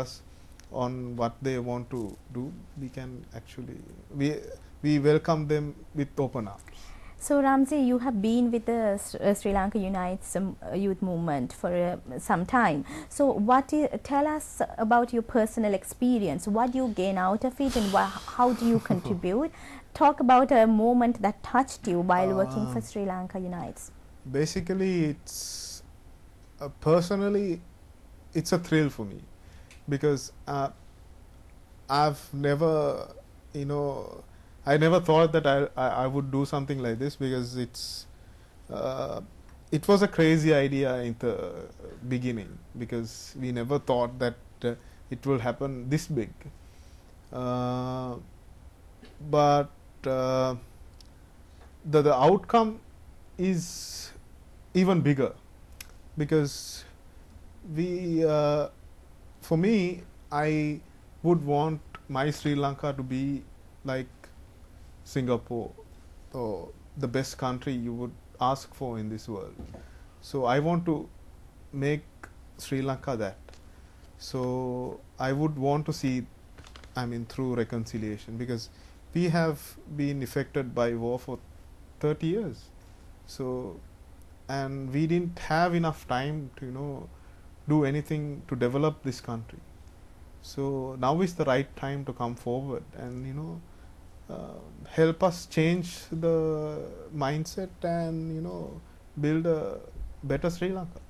us on what they want to do, we can actually we welcome them with open arms. So Ramzi, you have been with the Sri Lanka Unites youth movement for some time. So tell us about your personal experience. What do you gain out of it, and how do you contribute? Talk about a moment that touched you while working for Sri Lanka Unites. Basically, it's personally, it's a thrill for me, because I've never, I never thought that I would do something like this, because it was a crazy idea in the beginning, because we never thought that it will happen this big. But the outcome is even bigger, because for me, I would want my Sri Lanka to be like Singapore, or the best country you would ask for in this world. So I want to make Sri Lanka that. So I would want to see, through reconciliation, because we have been affected by war for 30 years. So, and we didn't have enough time to, do anything to develop this country. So now is the right time to come forward and, help us change the mindset and, build a better Sri Lanka.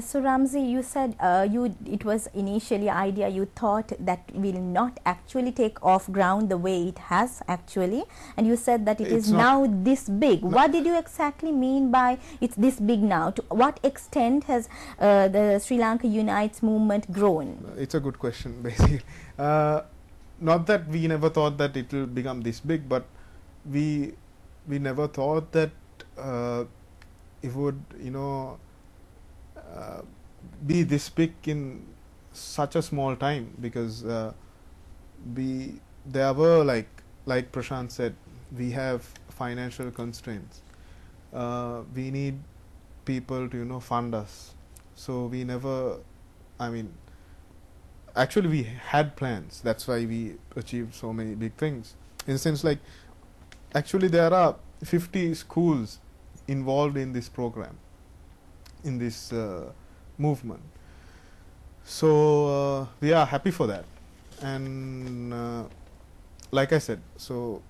So Ramzi, you said it was initially idea you thought that will not actually take off ground the way it has actually, and you said that it is now this big. No. What did you exactly mean by it's this big now? To what extent has the Sri Lanka Unites movement grown? It's a good question, basically. Not that we never thought that it will become this big, but we never thought that it would, be this big in such a small time, because there were like Prashant said, we have financial constraints. We need people to fund us. So we never, actually we had plans. That's why we achieved so many big things. In a sense, like actually there are 50 schools involved in this program, in this movement. So we are happy for that, and like I said, so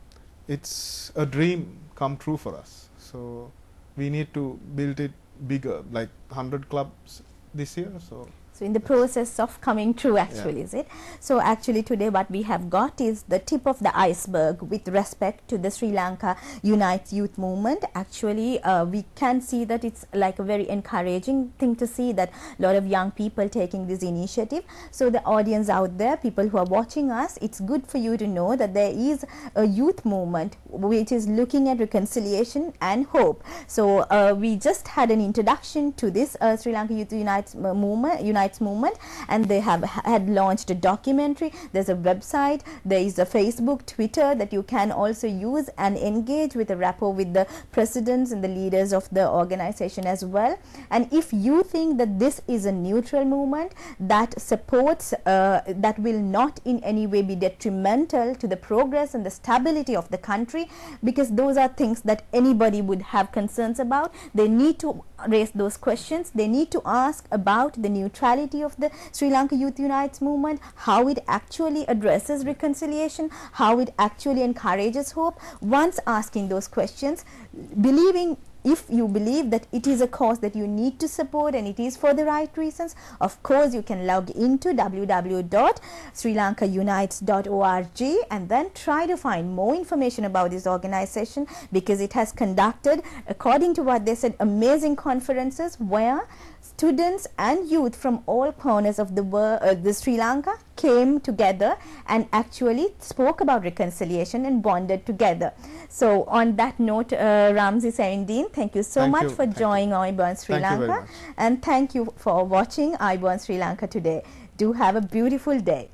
it's a dream come true for us. So we need to build it bigger, like 100 clubs this year. So in the process of coming true actually, is it? So actually today what we have got is the tip of the iceberg with respect to the Sri Lanka Unites youth movement. Actually we can see that it's like a very encouraging thing to see that a lot of young people taking this initiative. So the audience out there, people who are watching us, it's good for you to know that there is a youth movement which is looking at reconciliation and hope. So we just had an introduction to this Sri Lanka Youth Unites movement, and they had launched a documentary. There's a website, there is a Facebook, Twitter that you can also use and engage with a rapport with the presidents and the leaders of the organization as well. And if you think that this is a neutral movement that supports, that will not in any way be detrimental to the progress and the stability of the country, because those are things that anybody would have concerns about, they need to raise those questions. They need to ask about the neutrality of the Sri Lanka Youth Unites movement, how it actually addresses reconciliation, how it actually encourages hope. Once asking those questions, if you believe that it is a cause that you need to support and it is for the right reasons, of course you can log into www.srilankaunites.org and then try to find more information about this organization, because it has conducted, according to what they said, amazing conferences where students and youth from all corners of the world, the Sri Lanka, came together and actually spoke about reconciliation and bonded together. So on that note, Ramzi Zaindeen, thank you so much for joining Ayubowan Sri Lanka, and thank you for watching Ayubowan Sri Lanka today. Do have a beautiful day.